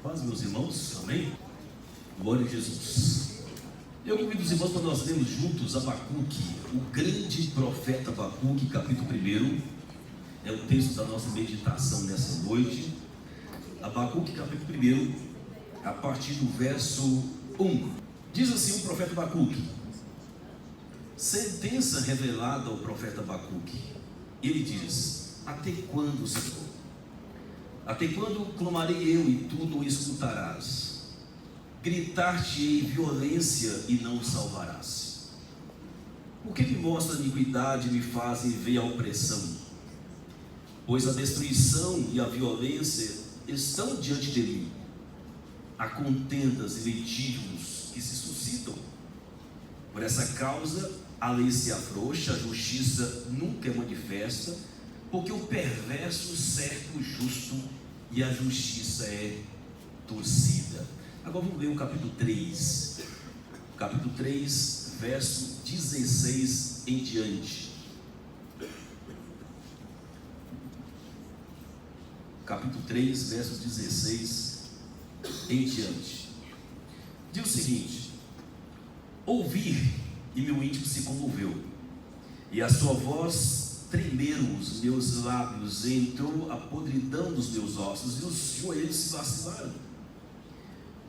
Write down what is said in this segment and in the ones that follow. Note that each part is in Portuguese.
Paz, meus irmãos, amém? Glória a Jesus. Eu convido os irmãos para nós lermos juntos Abacuque, o grande profeta Abacuque, capítulo 1. É o texto da nossa meditação nessa noite. Abacuque, capítulo 1, a partir do verso 1. Diz assim o profeta Abacuque: sentença revelada ao profeta Abacuque. Ele diz: até quando, Senhor? Até quando clamarei eu e tu não escutarás? Gritar-te-ei violência e não o salvarás. Porque me mostra a iniquidade e me fazem ver a opressão? Pois a destruição e a violência estão diante de mim. Há contendas e litígios que se suscitam. Por essa causa a lei se afrouxa, a justiça nunca é manifesta, porque o perverso cerca o justo e a justiça é torcida. Agora vamos ler o capítulo 3. Capítulo 3, verso 16 em diante. Capítulo 3, verso 16 em diante. Diz o seguinte: ouvi, e meu íntimo se comoveu, e a sua voz tremeram os meus lábios, entrou a podridão dos meus ossos, e os joelhos se vacilaram.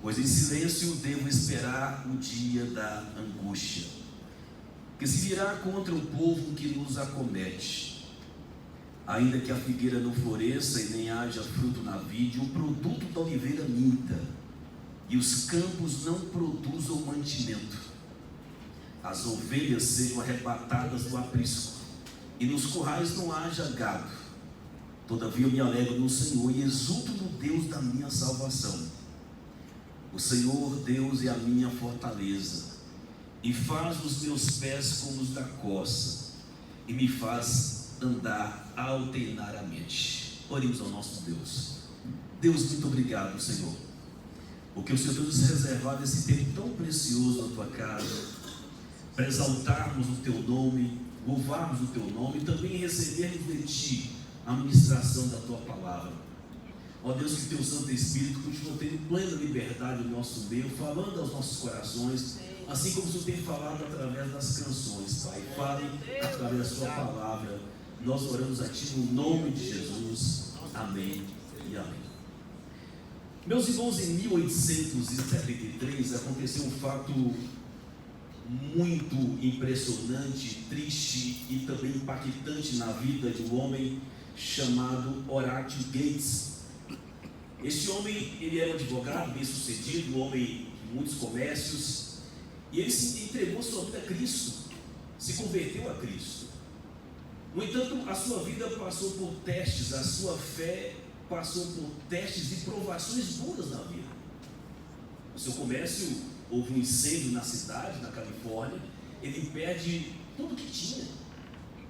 Pois em silêncio devo esperar o dia da angústia, que se virá contra o povo que nos acomete. Ainda que a figueira não floresça e nem haja fruto na vide, o produto da oliveira minta, e os campos não produzam mantimento. As ovelhas sejam arrebatadas do aprisco, e nos currais não haja gado. Todavia eu me alegro no Senhor e exulto no Deus da minha salvação. O Senhor Deus é a minha fortaleza, e faz os meus pés como os da coça, e me faz andar alternariamente. Oremos ao nosso Deus. Deus, muito obrigado, Senhor, porque o Senhor tem nos reservado esse tempo tão precioso na tua casa, para exaltarmos o teu nome, louvarmos o teu nome e também recebermos de ti a ministração da tua palavra. Ó Deus, que teu Santo Espírito continue tendo plena liberdade no nosso meio, falando aos nossos corações, assim como o Senhor tem falado através das canções, Pai. Fale através da sua palavra. Nós oramos a ti no nome de Jesus. Amém e amém. Meus irmãos, em 1873 aconteceu um fato muito impressionante, triste e também impactante na vida de um homem chamado Horatio Gates. Este homem, ele era um advogado bem sucedido, um homem de muitos comércios, e ele se entregou sua vida a Cristo, se converteu a Cristo. No entanto, a sua vida passou por testes, a sua fé passou por testes e provações duras na vida. O seu comércio, houve um incêndio na cidade, na Califórnia, ele perde tudo que tinha,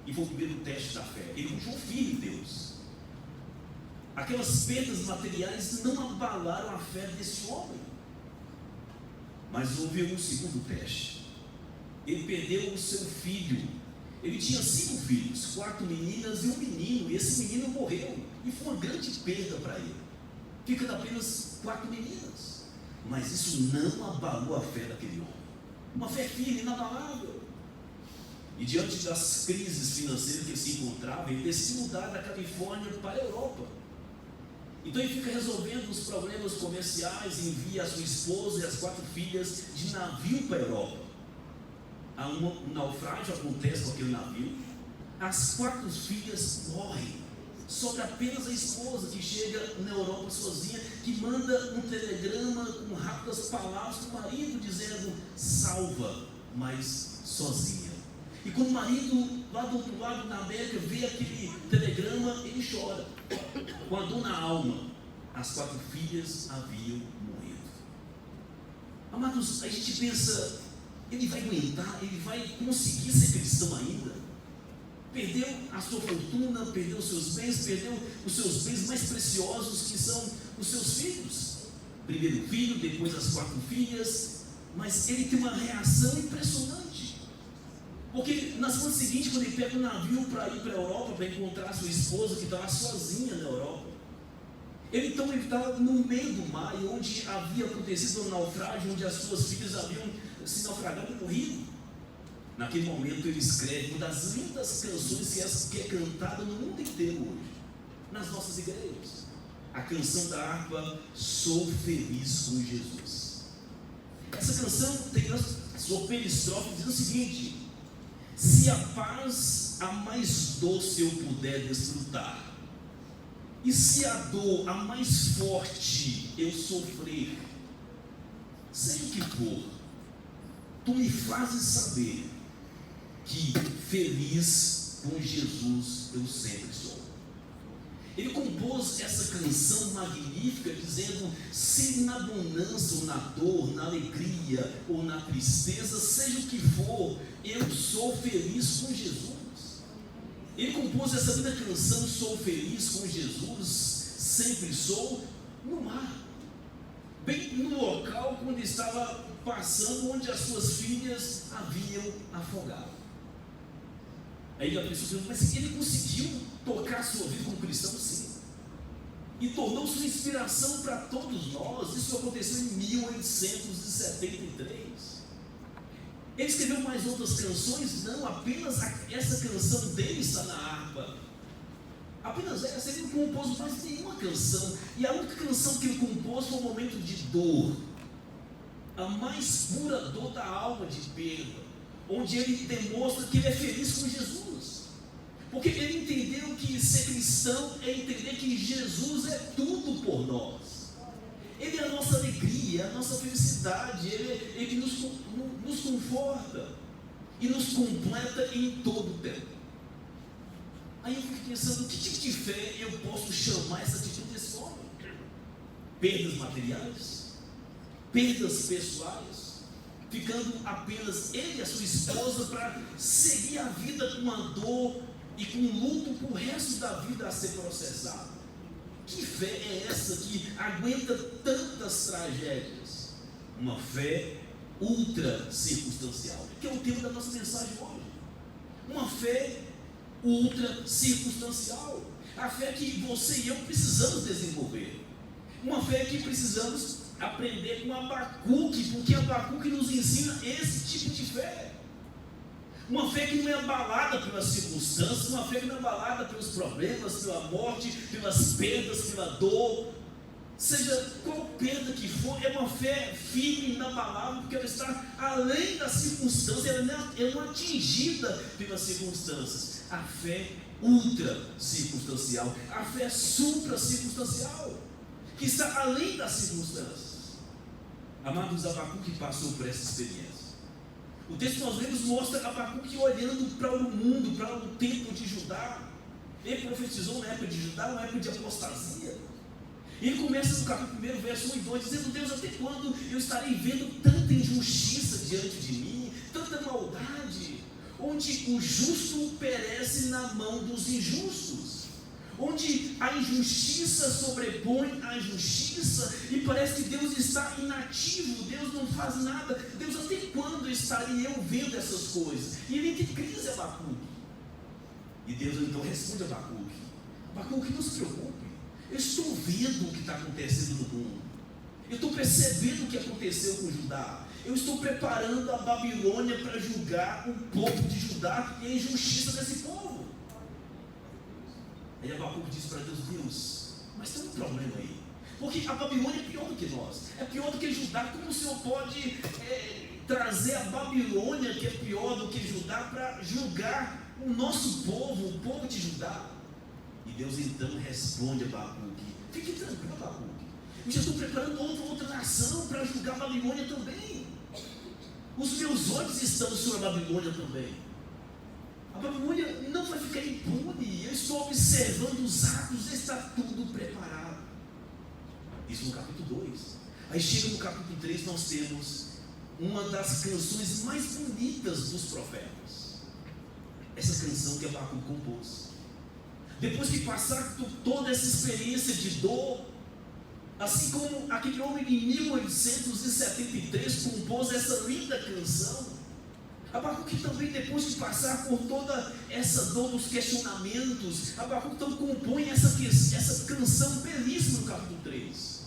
e foi o primeiro teste da fé. Ele continuou firme em Deus. Aquelas perdas materiais não abalaram a fé desse homem, mas houve um segundo teste. Ele perdeu o seu filho. Ele tinha 5 filhos, 4 meninas e um menino, e esse menino morreu, e foi uma grande perda para ele, ficando apenas 4 meninas. Mas isso não abalou a fé daquele homem, uma fé firme, inabalável. E diante das crises financeiras que ele se encontrava, ele decide mudar da Califórnia para a Europa. Então ele fica resolvendo os problemas comerciais, envia a sua esposa e as 4 filhas de navio para a Europa. Um naufrágio acontece com aquele navio, as 4 filhas morrem, sobra apenas a esposa, que chega na Europa sozinha, que manda um telegrama com rápidas palavras para o marido, dizendo: salva, mas sozinha. E quando o marido, lá do outro lado, na América, vê aquele telegrama, ele chora, com a dor na alma. As 4 filhas haviam morrido. Amados, a gente pensa: ele vai aguentar, ele vai conseguir ser cristão ainda? Perdeu a sua fortuna, perdeu os seus bens, perdeu os seus bens mais preciosos, que são os seus filhos. Primeiro o filho, depois as 4 filhas. Mas ele tem uma reação impressionante, porque na semana seguinte, quando ele pega um navio para ir para a Europa, para encontrar a sua esposa, que estava sozinha na Europa, Ele estava no meio do mar, e onde havia acontecido um naufrágio, onde as suas filhas haviam se naufragado e morrido. Naquele momento ele escreve uma das lindas canções que é cantada no mundo inteiro hoje, nas nossas igrejas. A canção da harpa, Sou Feliz com Jesus. Essa canção tem a sua peristrofe dizendo o seguinte: se a paz a mais doce eu puder desfrutar, e se a dor a mais forte eu sofrer, seja o que for, tu me fazes saber que feliz com Jesus eu sempre sou. Ele compôs essa canção magnífica dizendo: se na bonança ou na dor, na alegria ou na tristeza, seja o que for, eu sou feliz com Jesus. Ele compôs essa linda canção, Sou Feliz com Jesus, sempre sou, no mar, bem no local quando estava passando, onde as suas filhas haviam afogado. Aí a pessoa pergunta: mas ele conseguiu tocar a sua vida como cristão? Sim. E tornou-se uma inspiração para todos nós. Isso aconteceu em 1873. Ele escreveu mais outras canções? Não, apenas essa canção dele está na harpa. Apenas essa. Ele não compôs mais nenhuma canção. E a única canção que ele compôs foi um momento de dor, a mais pura dor da alma, de perda, onde ele demonstra que ele é feliz com Jesus, porque ele entendeu que ser cristão é entender que Jesus é tudo por nós. Ele é a nossa alegria, a nossa felicidade, ele nos conforta e nos completa em todo o tempo. Aí eu fico pensando: que tipo de fé eu posso chamar essa atitude desse homem? Perdas materiais? Perdas pessoais? Ficando apenas ele e a sua esposa para seguir a vida com uma dor e com luto para o resto da vida a ser processado? Que fé é essa que aguenta tantas tragédias? Uma fé ultra circunstancial, que é o tema da nossa mensagem hoje. Uma fé ultra circunstancial, a fé que você e eu precisamos desenvolver, uma fé que precisamos aprender com Abacuque, porque Abacuque nos ensina esse tipo de fé. Uma fé que não é abalada pelas circunstâncias, uma fé que não é abalada pelos problemas, pela morte, pelas perdas, pela dor, seja qual perda que for. É uma fé firme e inabalável, porque ela está além das circunstâncias, ela não é atingida pelas circunstâncias. A fé ultra circunstancial, a fé supra circunstancial, que está além das circunstâncias. Amados, Abacuque passou por essa experiência. O texto que nós lemos mostra Abacuque olhando para o mundo, para o templo de Judá. Ele profetizou na época de Judá, uma época de apostasia. E ele começa no capítulo 1, verso 1 e 2, dizendo: Deus, até quando eu estarei vendo tanta injustiça diante de mim, tanta maldade, onde o justo perece na mão dos injustos, onde a injustiça sobrepõe a justiça, e parece que Deus está inativo, Deus não faz nada. Deus, até quando estarei eu vendo essas coisas? E ele entra em crise, Abacuque. E Deus então responde a Abacuque: Abacuque, não se preocupe, eu estou vendo o que está acontecendo no mundo, eu estou percebendo o que aconteceu com Judá, eu estou preparando a Babilônia para julgar o povo de Judá e a injustiça desse povo. Aí Abacuque diz para Deus: Deus, mas tem um problema aí, porque a Babilônia é pior do que nós, é pior do que Judá. Como o Senhor pode trazer a Babilônia, que é pior do que Judá, para julgar o nosso povo, o povo de Judá? E Deus então responde a Abacuque: fique tranquilo, Abacuque, eu já estou preparando outra nação para julgar a Babilônia também. Os meus olhos estão sobre a Babilônia também. A Babilônia não vai ficar impune. Eu estou observando os atos, está tudo preparado. Isso no capítulo 2. Aí chega no capítulo 3, nós temos uma das canções mais bonitas dos profetas. Essa canção que Abacuque compôs. Depois que passar por toda essa experiência de dor, assim como aquele homem em 1873 compôs essa linda canção, Abacuque também, depois de passar por toda essa dor dos questionamentos, Abacuque então compõe essa canção belíssima no capítulo 3,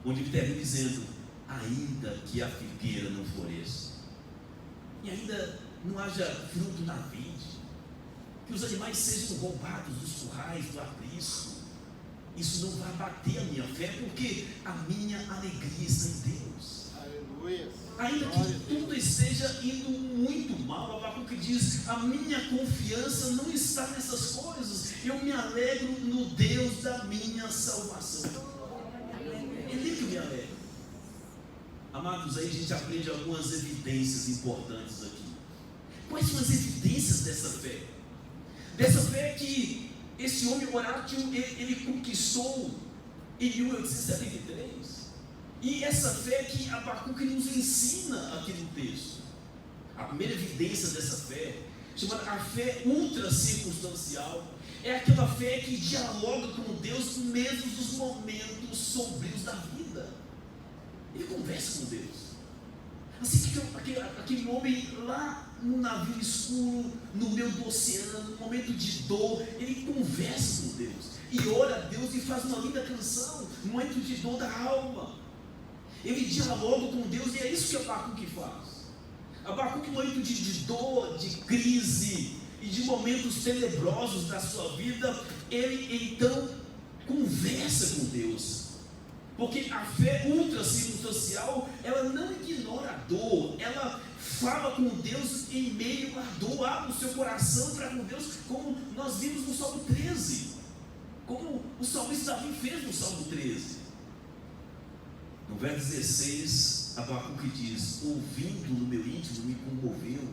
onde ele termina dizendo: ainda que a figueira não floresça, e ainda não haja fruto na vide, que os animais sejam roubados dos currais, do aprisco, isso não vai abater a minha fé, porque a minha alegria está em Deus. Aleluia. Ainda que tudo esteja indo muito mal, Abacuque diz: a minha confiança não está nessas coisas, eu me alegro no Deus da minha salvação. Ele que me alegra. Amados, aí a gente aprende algumas evidências importantes aqui. Quais são as evidências dessa fé? Dessa fé que esse homem Horácio, ele conquistou em 1873. E essa fé que Abacuque nos ensina aqui no texto. A primeira evidência dessa fé, chamada a fé ultra circunstancial, é aquela fé que dialoga com Deus mesmo nos momentos sombrios da vida. Ele conversa com Deus. Assim que aquele homem lá no navio escuro, no meio do oceano, no momento de dor, ele conversa com Deus e ora a Deus e faz uma linda canção, no momento de dor da alma. Ele dialoga com Deus e é isso que Abacuque faz. Abacuque, no momento de dor, de crise e de momentos tenebrosos da sua vida, ele então conversa com Deus. Porque a fé ultra circunstancial, ela não ignora a dor, ela fala com Deus em meio à dor, abre o seu coração para com Deus, como nós vimos no Salmo 13, como o salmista Davi fez no Salmo 13. No verso 16, Abacuque diz: ouvindo no meu íntimo me comoveu,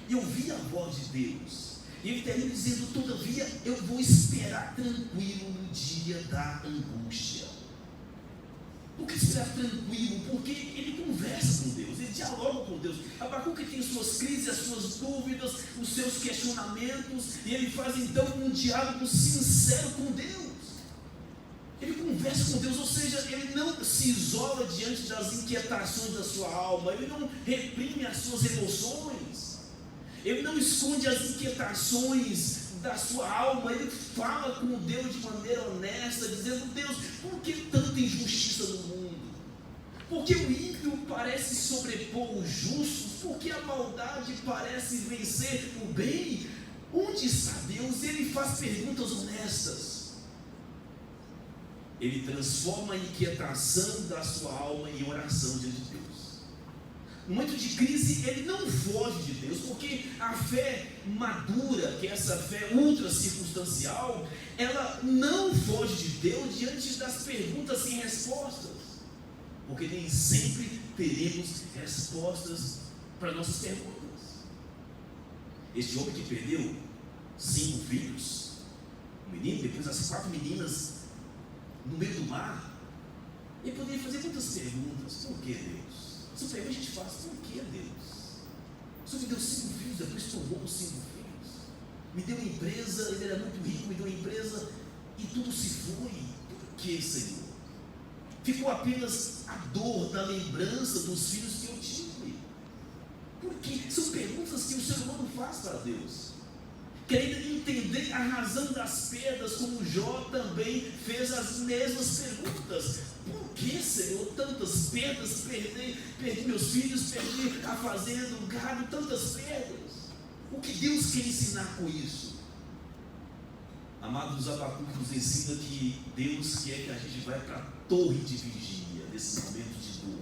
e ouvi a voz de Deus. E ele termina dizendo: todavia eu vou esperar tranquilo no dia da angústia. Por que esperar tranquilo? Porque ele conversa com Deus, ele dialoga com Deus. Abacuque tem suas crises, as suas dúvidas, os seus questionamentos, e ele faz então um diálogo sincero com Deus. Ele conversa com Deus, ou seja, ele não se isola diante das inquietações da sua alma, ele não reprime as suas emoções, ele não esconde as inquietações da sua alma, ele fala com Deus de maneira honesta, dizendo: Deus, por que tanta injustiça no mundo? Por que o ímpio parece sobrepor os justos? Por que a maldade parece vencer o bem? Onde está Deus? Ele faz perguntas honestas. Ele transforma a inquietação da sua alma em oração diante de Deus. No momento de crise, ele não foge de Deus, porque a fé madura, que é essa fé ultra circunstancial, ela não foge de Deus diante das perguntas sem respostas, porque nem sempre teremos respostas para nossas perguntas. Este homem que perdeu 5 filhos, um menino, depois as 4 meninas no meio do mar, ele poderia fazer muitas perguntas. Por que Deus? Essa pergunta a gente faz: por que Deus? O Senhor me deu 5 filhos, depois tomou os 5 filhos, me deu uma empresa, ele era muito rico, me deu uma empresa e tudo se foi. Por que, Senhor? Ficou apenas a dor da lembrança dos filhos que eu tive. Por quê? São perguntas que o ser humano faz para Deus, querendo entender a razão das perdas, como Jó também fez as mesmas perguntas. Por que, Senhor, tantas perdas? Perdi meus filhos, perdi a fazenda, o gado, tantas perdas. O que Deus quer ensinar com isso? Amados, Abacuque nos ensina que Deus quer que a gente vá para a torre de vigia nesses momentos de dor.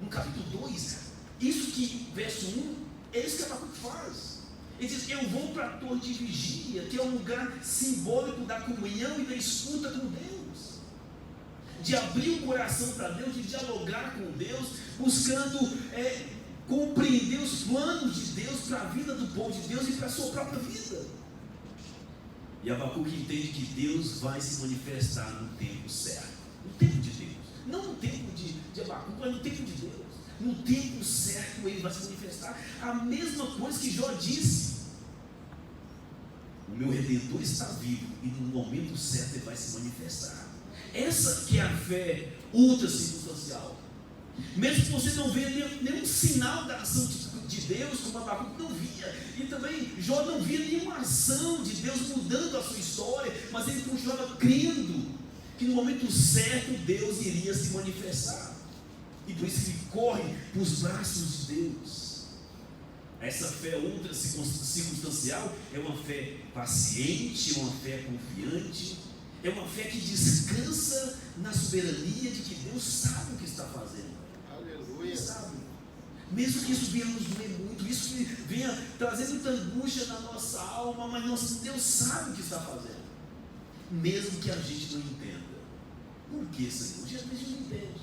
No capítulo 2, isso que, verso 1, é isso que Abacuque faz. Ele diz: eu vou para a torre de vigia, que é um lugar simbólico da comunhão e da escuta com Deus, de abrir o coração para Deus, de dialogar com Deus, buscando compreender os planos de Deus para a vida do povo de Deus e para a sua própria vida. E Abacuque entende que Deus vai se manifestar no tempo certo, no tempo de Deus, não no tempo de Abacuque, mas no tempo de Deus. No tempo certo ele vai se manifestar. A mesma coisa que Jó disse: o meu Redentor está vivo e no momento certo ele vai se manifestar. Essa que é a fé ultra circunstancial. Mesmo que você não veja nenhum sinal da ação de Deus, como Abacuque não via, e também Jó não via nenhuma ação de Deus mudando a sua história, mas ele continuava crendo que no momento certo Deus iria se manifestar, e por isso ele corre para os braços de Deus. Essa fé ultra circunstancial é uma fé paciente, é uma fé confiante, é uma fé que descansa na soberania de que Deus sabe o que está fazendo. Aleluia. Sabe? Mesmo que isso venha nos doer muito, isso que venha trazendo muita angústia na nossa alma, mas Deus sabe o que está fazendo. Mesmo que a gente não entenda. Por que, Senhor? A gente não entende.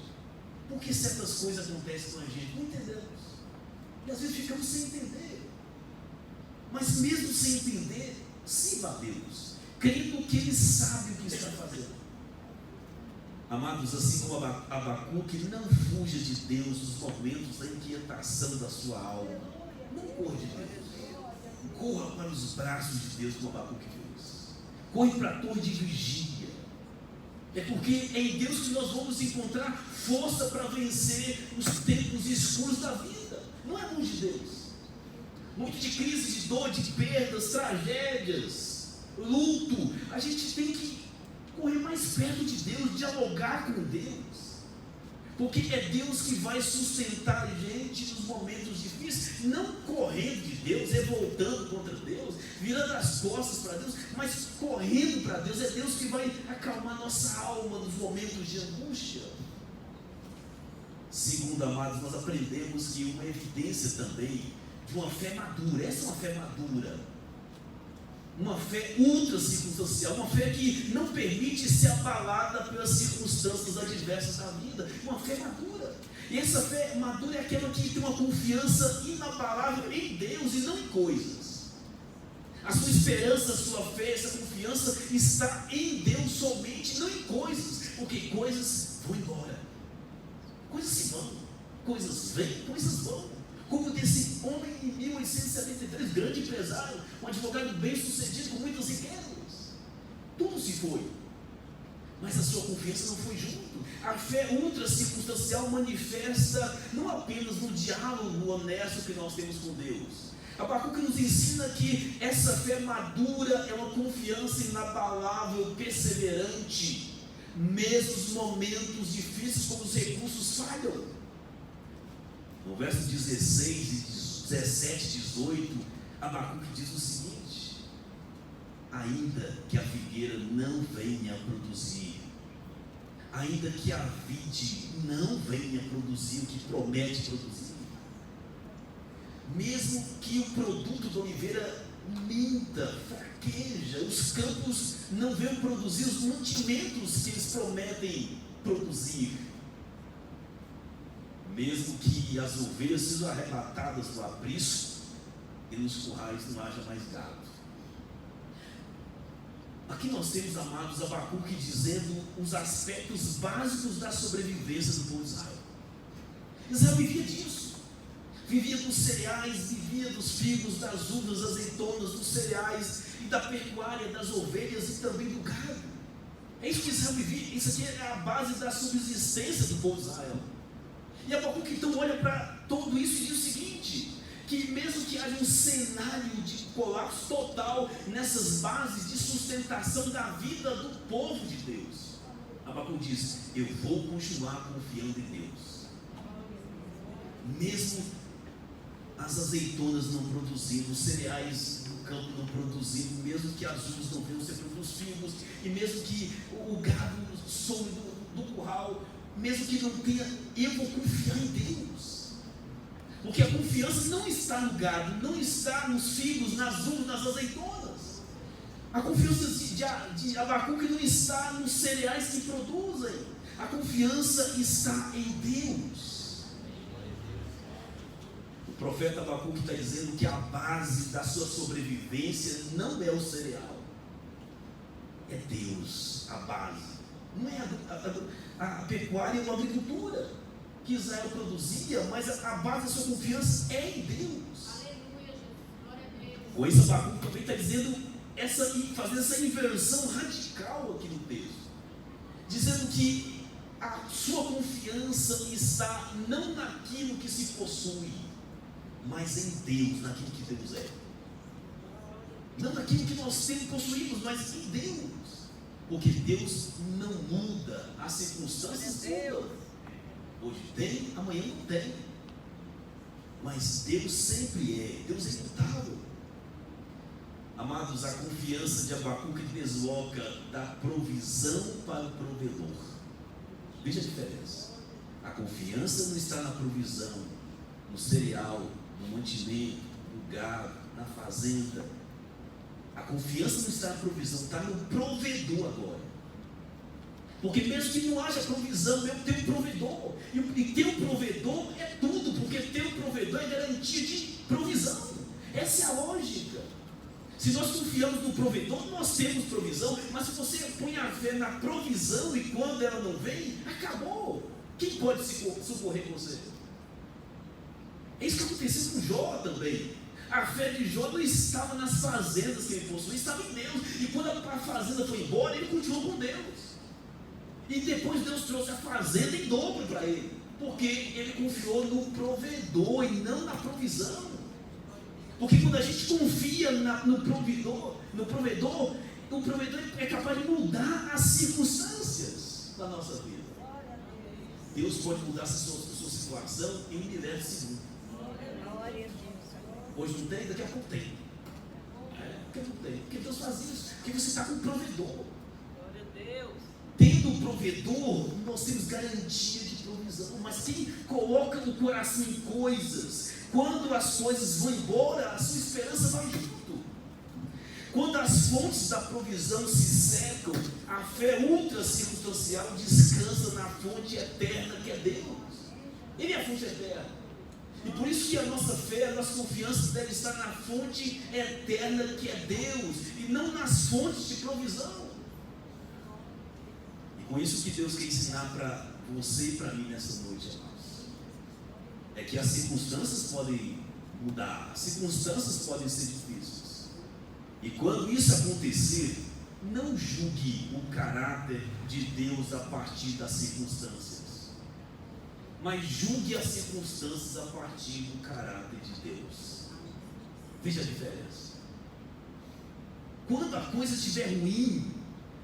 Por que certas coisas acontecem com a gente? Não entendemos. E às vezes ficamos sem entender. Mas mesmo sem entender, sirva a Deus, crendo que Ele sabe o que está fazendo. Amados, assim como Abacuque, não fuja de Deus nos momentos da inquietação da sua alma. Não corra de Deus. Corra para os braços de Deus, como Abacuque fez. Corre para a torre de vigília. É porque é em Deus que nós vamos encontrar força para vencer os tempos escuros da vida. Não é longe de Deus. Muito de crise, de dor, de perdas, tragédias, luto. A gente tem que correr mais perto de Deus, dialogar com Deus. Porque é Deus que vai sustentar a gente nos momentos difíceis. Não correndo de Deus, revoltando contra Deus, virando as costas para Deus, mas correndo para Deus. É Deus que vai acalmar nossa alma nos momentos de angústia. Segundo, amados, nós aprendemos que uma evidência também de uma fé madura, essa é uma fé madura, uma fé ultra circunstancial, uma fé que não permite ser abalada pelas circunstâncias adversas da vida, uma fé madura. E essa fé madura é aquela que tem uma confiança inabalável em Deus e não em coisas. A sua esperança, a sua fé, essa confiança está em Deus somente, não em coisas, porque coisas vão embora. Coisas se vão, coisas vêm, coisas vão. Como desse homem em 1873, grande empresário, um advogado bem sucedido, com muitas riquezas. Tudo se foi, mas a sua confiança não foi junto. A fé ultra circunstancial manifesta não apenas no diálogo honesto que nós temos com Deus. Abacuque nos ensina que essa fé madura é uma confiança inabalável, perseverante, mesmo os momentos difíceis, como os recursos falham. No verso 16, 17, 18, Abacuque diz o seguinte: ainda que a figueira não venha a produzir, ainda que a vide não venha a produzir o que promete produzir, mesmo que o produto da oliveira minta, fraqueja, os campos não venham produzir os mantimentos que eles prometem produzir, mesmo que as ovelhas sejam arrebatadas do aprisco e nos currais não haja mais gado. Aqui nós temos, amados, Abacuque dizendo os aspectos básicos da sobrevivência do povo de Israel. Israel vivia disso. Vivia dos cereais, vivia dos figos, das uvas, das azeitonas, dos cereais e da pecuária, das ovelhas e também do gado. É isso que Israel vivia. Isso aqui é a base da subsistência do povo de Israel. E Abacuque então olha para tudo isso e diz o seguinte: que mesmo que haja um cenário de colapso total nessas bases de sustentação da vida do povo de Deus, Abacuque diz: eu vou continuar confiando em Deus. Mesmo as azeitonas não produzindo, os cereais no campo não produzindo, mesmo que as uvas não venham ser produzidos figos, e mesmo que o gado some do curral, mesmo que não tenha, eu vou confiar em Deus. Porque a confiança não está no gado, não está nos figos, nas uvas, nas azeitonas. A confiança de Abacuque não está nos cereais que produzem. A confiança está em Deus. O profeta Abacuque está dizendo que a base da sua sobrevivência não é o cereal, é Deus, a base. Não é a pecuária ou a agricultura que Israel produzia, mas a base da sua confiança é em Deus. Aleluia, glória a Deus. Com isso, Abacuque também está dizendo, fazendo essa inversão radical aqui no texto, dizendo que a sua confiança está não naquilo que se possui, mas em Deus, naquilo que Deus é. Não naquilo que nós temos, possuímos, mas em Deus. Porque Deus não muda, as circunstâncias mudam. Hoje tem, amanhã não tem. Mas Deus sempre é, Deus é imutável. Amados, a confiança de Abacuque desloca da provisão para o provedor. Veja a diferença. A confiança não está na provisão, no cereal, no mantimento, no gado, na fazenda. A confiança não está na provisão, está no provedor agora. Porque mesmo que não haja provisão, eu tenho um provedor. E ter um provedor é tudo, porque ter um provedor é garantia de provisão. Essa é a lógica. Se nós confiamos no provedor, nós temos provisão. Mas se você põe a fé na provisão e quando ela não vem, acabou. Quem pode socorrer você? É isso que aconteceu com Jó também. A fé de Jó não estava nas fazendas que ele possuía, estava em Deus. E quando a fazenda foi embora, ele continuou com Deus. E depois Deus trouxe a fazenda em dobro para ele, porque ele confiou no provedor e não na provisão. Porque quando a gente confia no provedor, o provedor é capaz de mudar as circunstâncias da nossa vida. Deus pode mudar a sua situação em um milésimo de segundo. Hoje não tem, daqui a pouco tem. Daqui a pouco tem. Porque Deus faz isso, porque você está com o provedor. Tendo o provedor, nós temos garantia de provisão. Mas quem coloca o coração em coisas, quando as coisas vão embora, a sua esperança vai junto. Quando as fontes da provisão se secam, a fé ultra circunstancial descansa na fonte eterna que é Deus. Ele é a fonte eterna. E por isso que a nossa fé, a nossa confiança deve estar na fonte eterna que é Deus, e não nas fontes de provisão. Com isso que Deus quer ensinar para você e para mim nessa noite, amados, é que as circunstâncias podem mudar, as circunstâncias podem ser difíceis, e quando isso acontecer, não julgue o caráter de Deus a partir das circunstâncias, mas julgue as circunstâncias a partir do caráter de Deus. Veja a diferença. Quando a coisa estiver ruim,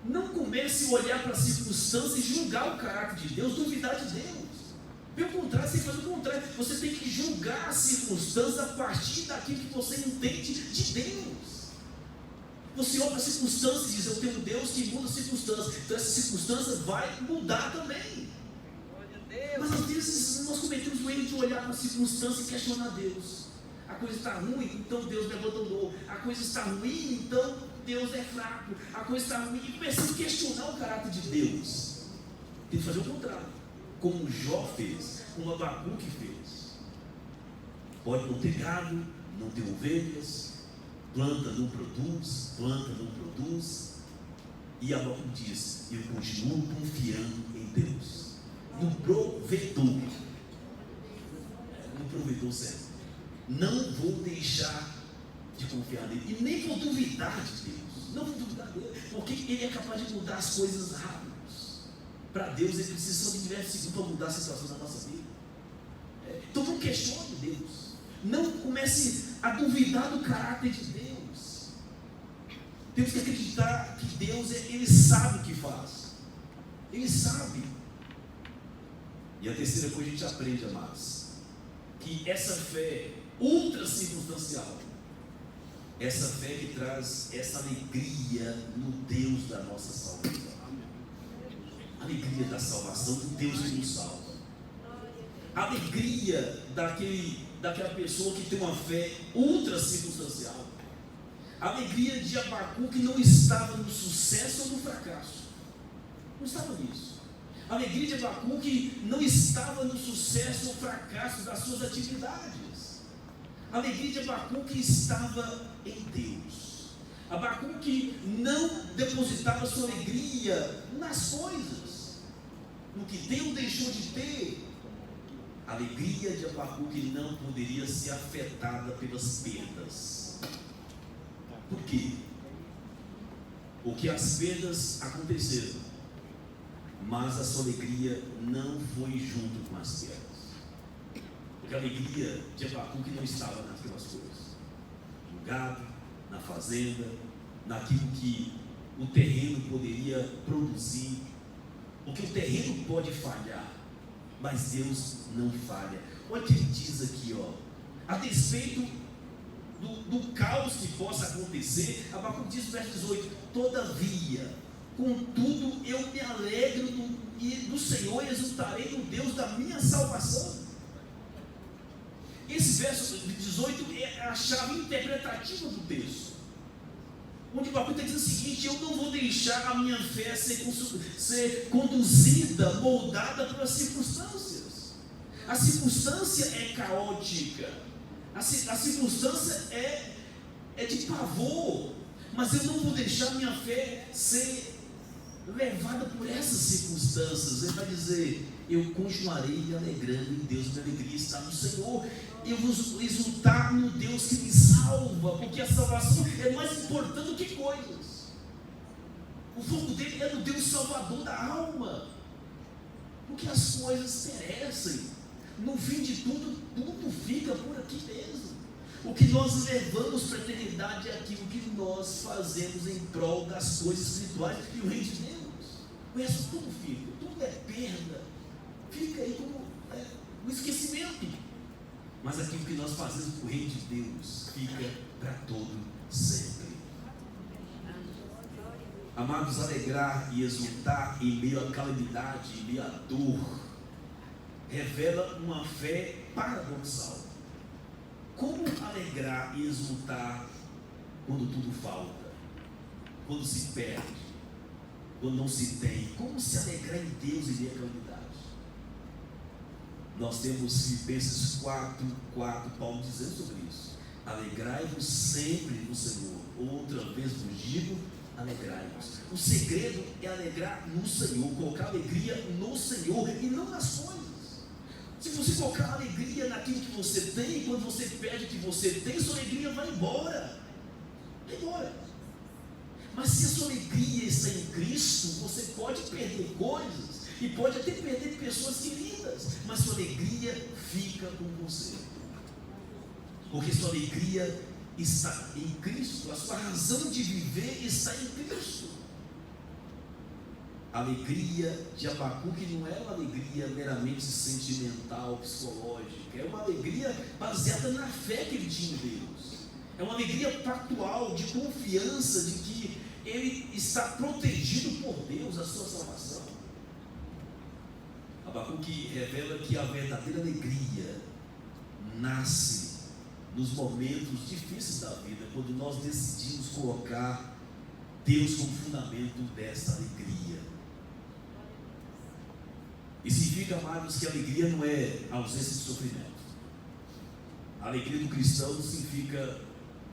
não comece a olhar para as circunstâncias e julgar o caráter de Deus, duvidar de Deus. Pelo contrário, você faz o contrário. Você tem que julgar as circunstâncias a partir daquilo que você entende de Deus. Você olha para as circunstâncias e diz: eu tenho um Deus que muda as circunstâncias. Então essa circunstância vai mudar também. Mas às vezes nós cometemos o erro de olhar para a circunstância e questionar Deus. A coisa está ruim, então Deus me abandonou. A coisa está ruim, então Deus é fraco. A coisa está ruim, e começamos a questionar o caráter de Deus. Tem que fazer o contrário, como Jó fez, como Abacuque fez. Pode não ter gado, não ter ovelhas, planta não produz, e Abacuque diz: eu continuo confiando em Deus, no provedor certo. Não vou deixar de confiar nele, e nem vou duvidar de Deus, não vou duvidar dele, porque ele é capaz de mudar as coisas rápidas. Para Deus ele precisa só de diversos segundos para mudar a situação da nossa vida. Então não questione Deus, não comece a duvidar do caráter de Deus. Temos que acreditar que Deus, ele sabe o que faz, ele sabe. E a terceira coisa a gente aprende, amados, que essa fé ultra circunstancial, essa fé que traz essa alegria no Deus da nossa salvação, alegria da salvação do Deus que nos salva, alegria daquela pessoa que tem uma fé ultra circunstancial, alegria de Abacuque que não estava no sucesso ou no fracasso, não estava nisso. A alegria de Abacuque não estava no sucesso ou fracasso das suas atividades. A alegria de Abacuque estava em Deus. Abacuque não depositava sua alegria nas coisas, no que Deus deixou de ter. A alegria de Abacuque não poderia ser afetada pelas perdas. Por quê? Porque as perdas aconteceram, mas a sua alegria não foi junto com as perdas. Porque a alegria de Abacuque não estava naquelas coisas, no gado, na fazenda, naquilo que o terreno poderia produzir, porque o terreno pode falhar, mas Deus não falha. Olha o que ele diz aqui, a despeito do caos que possa acontecer, Abacuque diz no verso 18: todavia, contudo eu me alegro no Senhor e exultarei no Deus da minha salvação. Esse verso 18 é a chave interpretativa do texto, onde o Abacuque está dizendo o seguinte: eu não vou deixar a minha fé ser conduzida, moldada pelas circunstâncias. A circunstância é caótica, a circunstância é de pavor, mas eu não vou deixar minha fé ser levada por essas circunstâncias. Ele vai dizer: eu continuarei me alegrando em Deus, minha alegria está no Senhor. Eu vou exultar no Deus que me salva, porque a salvação é mais importante do que coisas. O foco dele é no Deus Salvador da alma, porque as coisas perecem. No fim de tudo, tudo fica por aqui mesmo. O que nós levamos para a eternidade é aquilo que nós fazemos em prol das coisas espirituais e o reino de Deus. O resto tudo fica, tudo é perda, fica aí como um esquecimento. Mas aquilo que nós fazemos para o reino de Deus fica para todo sempre. Amados, alegrar e exultar em meio à calamidade, em meio à dor, revela uma fé paradoxal. Como alegrar e exultar quando tudo falta, quando se perde, quando não se tem? Como se alegrar em Deus em meio à calamidade? Nós temos Filipenses 4:4, Paulo dizendo sobre isso: alegrai-vos sempre no Senhor. Outra vez vos digo, alegrai-vos. O segredo é alegrar no Senhor, colocar alegria no Senhor e não nas coisas. Se você colocar alegria naquilo que você tem, quando você perde o que você tem, sua alegria vai embora. Vai embora. Mas se a sua alegria está em Cristo, você pode perder coisas e pode até perder pessoas queridas, mas sua alegria fica com você, porque sua alegria está em Cristo. A sua razão de viver está em Cristo. A alegria de Abacuque não é uma alegria meramente sentimental, psicológica, é uma alegria baseada na fé que ele tinha em Deus. É uma alegria pactual, de confiança de que ele está protegido por Deus, a sua salvação. Abacuque revela que a verdadeira alegria nasce nos momentos difíceis da vida, quando nós decidimos colocar Deus como fundamento dessa alegria. E significa, amados, que a alegria não é ausência de sofrimento. A alegria do cristão significa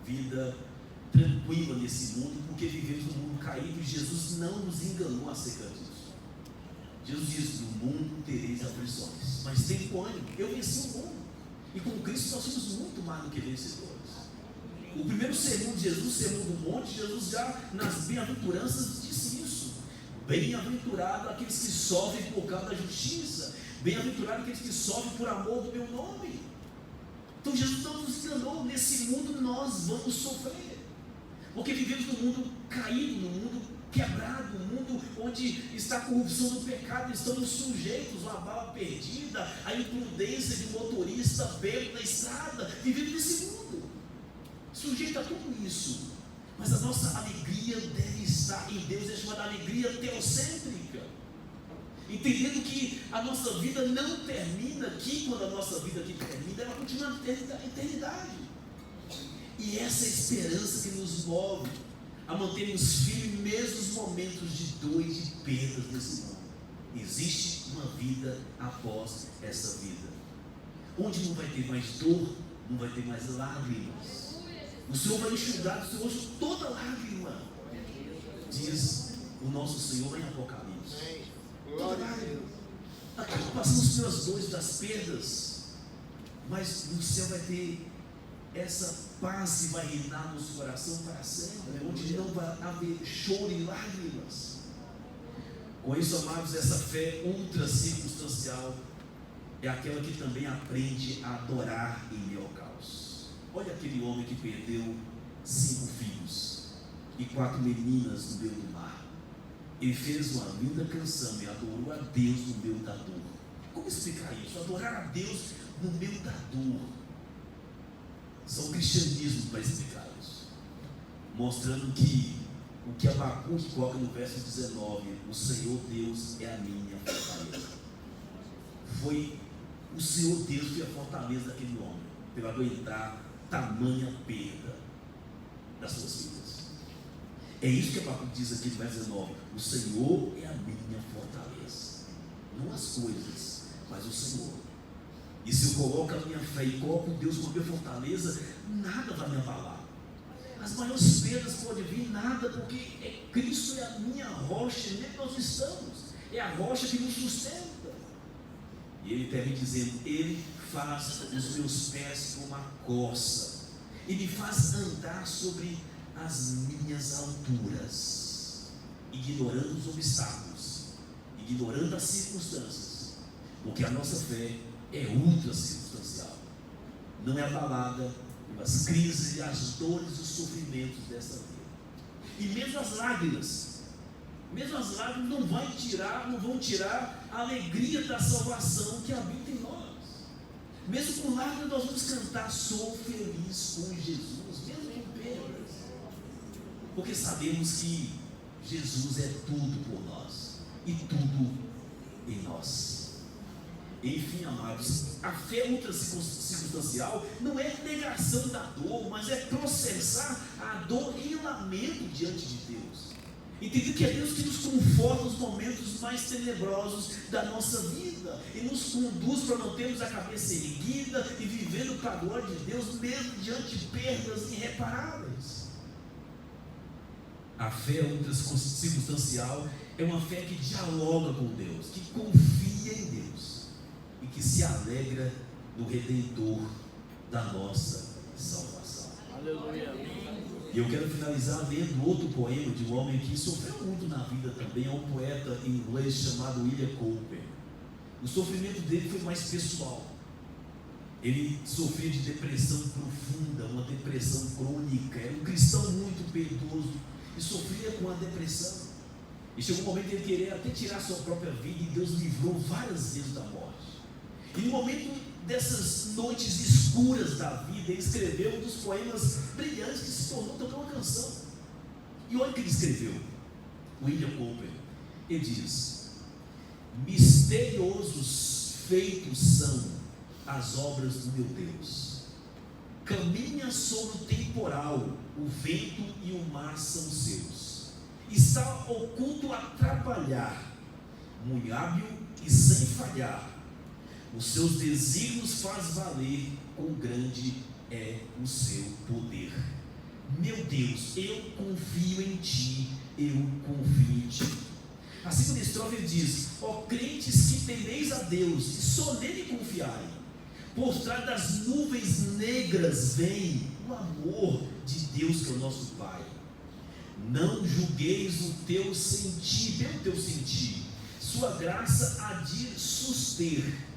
vida tranquila nesse mundo, porque vivemos num mundo caído e Jesus não nos enganou acerca disso. Jesus diz: no mundo tereis aflições, mas tem ânimo, eu venci o mundo, e com Cristo nós somos muito mais do que vencedores. O primeiro sermão de Jesus, o sermão do monte, Jesus já nas bem-aventuranças disse isso: bem-aventurado aqueles que sofrem por causa da justiça, bem-aventurado aqueles que sofrem por amor do meu nome. Então Jesus não nos enganou. Nesse mundo nós vamos sofrer, porque vivemos num mundo caído, num mundo quebrado, um mundo onde está a corrupção do pecado, estamos sujeitos a uma bala perdida, a imprudência de motorista bêbado na estrada, vivendo nesse mundo, sujeito a tudo isso. Mas a nossa alegria deve estar em Deus, é chamada alegria teocêntrica, entendendo que a nossa vida não termina aqui. Quando a nossa vida aqui termina, ela continua na eternidade, e essa é a esperança que nos move a mantermos firmes mesmo nos momentos de dor e de perdas desse mundo. Existe uma vida após essa vida, onde não vai ter mais dor, não vai ter mais lágrimas. O Senhor vai enxugar do seu rosto toda lágrima, diz o nosso Senhor em Apocalipse. Toda lágrima. Aqui passamos pelas dores das perdas, mas no céu vai ter essa paz que vai reinar no nosso coração para sempre, onde não vai haver choro e lágrimas. Com isso, amados, essa fé ultra circunstancial é aquela que também aprende a adorar em meio ao caos. Olha aquele homem que perdeu 5 filhos e 4 meninas no meio do mar. Ele fez uma linda canção e adorou a Deus no meio da dor. Como explicar isso? Adorar a Deus no meio da dor. Só o cristianismo para explicar isso, mostrando que o que Abacuque coloca no verso 19: o Senhor Deus é a minha fortaleza. Foi o Senhor Deus que foi a fortaleza daquele homem, para aguentar tamanha perda das suas filhas. É isso que Abacuque diz aqui no verso 19: o Senhor é a minha fortaleza. Não as coisas, mas o Senhor. E se eu coloco a minha fé e coloco Deus como minha fortaleza, nada vai me abalar. As maiores perdas podem vir, nada, porque Cristo é a minha rocha, nele nós estamos. É a rocha que nos sustenta. E ele termina dizendo: Ele faz os meus pés como a corça, e me faz andar sobre as minhas alturas, ignorando os obstáculos, ignorando as circunstâncias, porque a nossa fé é ultra circunstancial, não é abalada pelas crises e as dores e os sofrimentos dessa vida. E mesmo as lágrimas não vão tirar a alegria da salvação que habita em nós. Mesmo com lágrimas nós vamos cantar: sou feliz com Jesus, mesmo com perdas, porque sabemos que Jesus é tudo por nós e tudo em nós. Enfim, amados, a fé ultra circunstancial não é negação da dor, mas é processar a dor em lamento diante de Deus. Entender que é Deus que nos conforta nos momentos mais tenebrosos da nossa vida e nos conduz para mantermos a cabeça erguida e vivendo para a glória de Deus, mesmo diante de perdas irreparáveis. A fé ultra circunstancial é uma fé que dialoga com Deus, que confia em Deus e que se alegra no Redentor da nossa salvação. Aleluia. E eu quero finalizar lendo outro poema de um homem que sofreu muito na vida também. É um poeta inglês chamado William Cowper. O sofrimento dele foi mais pessoal. Ele sofria de depressão profunda, uma depressão crônica. Era um cristão muito piedoso e sofria com a depressão. E chegou um momento de ele querer até tirar a sua própria vida, e Deus livrou várias vezes da morte. E no momento dessas noites escuras da vida, ele escreveu um dos poemas brilhantes que se tornou também uma canção. E olha o que ele escreveu, William Cowper. Ele diz: misteriosos feitos são as obras do meu Deus. Caminha sobre o temporal, o vento e o mar são seus. Está oculto a trabalhar, muito hábil e sem falhar. Os seus desígnios faz valer, quão grande é o seu poder. Meu Deus, eu confio em ti, eu confio em ti. A segunda estrofe ele diz: ó crentes que temeis a Deus e só nele confiai, por trás das nuvens negras vem o amor de Deus, que é o nosso Pai. Não julgueis o teu sentir, pelo teu sentir, sua graça há de suster.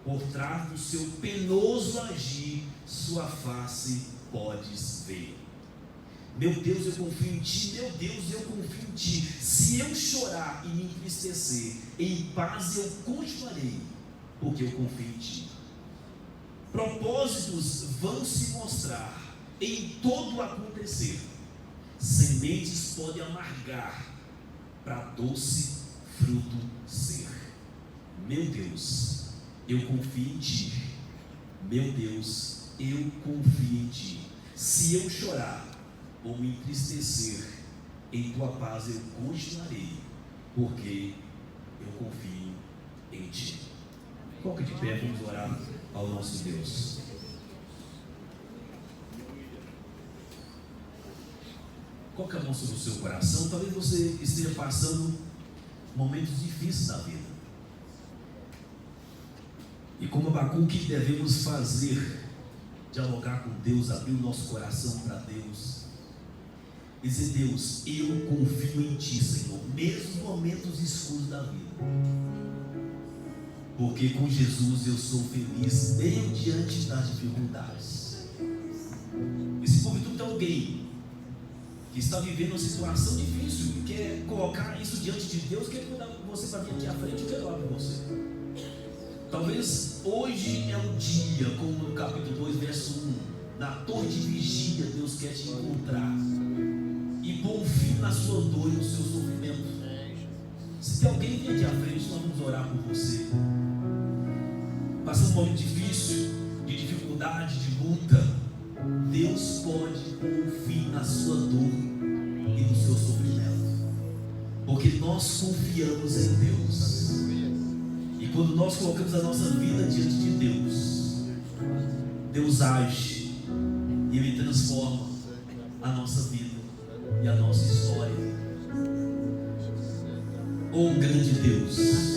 Por trás do seu penoso agir, sua face podes ver. Meu Deus, eu confio em ti, meu Deus, eu confio em ti. Se eu chorar e me entristecer, em paz eu continuarei, porque eu confio em ti. Propósitos vão se mostrar em todo o acontecer. Sementes podem amargar, para doce fruto ser. Meu Deus, eu confio em ti. Meu Deus, eu confio em ti. Se eu chorar ou me entristecer, em tua paz eu continuarei, porque eu confio em ti. Coloque de pé, vamos orar ao nosso Deus. Coloque a mão sobre o seu coração. Talvez você esteja passando momentos difíceis da vida. E como Abacuque, devemos fazer? Dialogar com Deus, abrir o nosso coração para Deus. E dizer: Deus, eu confio em ti, Senhor, mesmo nos momentos escuros da vida. Porque com Jesus eu sou feliz mesmo diante das dificuldades. Esse púlpito tem alguém que está vivendo uma situação difícil e quer colocar isso diante de Deus, quer convidar você para vir aqui à frente, eu quero orar por você. Talvez hoje é um dia, como no capítulo 2, verso 1, na torre de vigília, Deus quer te encontrar e pôr um fim na sua dor e no seu sofrimento. Se tem alguém vir aqui à frente, nós vamos orar por você. Passando um momento difícil, de dificuldade, de luta, Deus pode pôr um fim na sua dor e no seu sofrimento, porque nós confiamos em Deus. E quando nós colocamos a nossa vida diante de Deus, Deus age e Ele transforma a nossa vida e a nossa história. Oh grande Deus,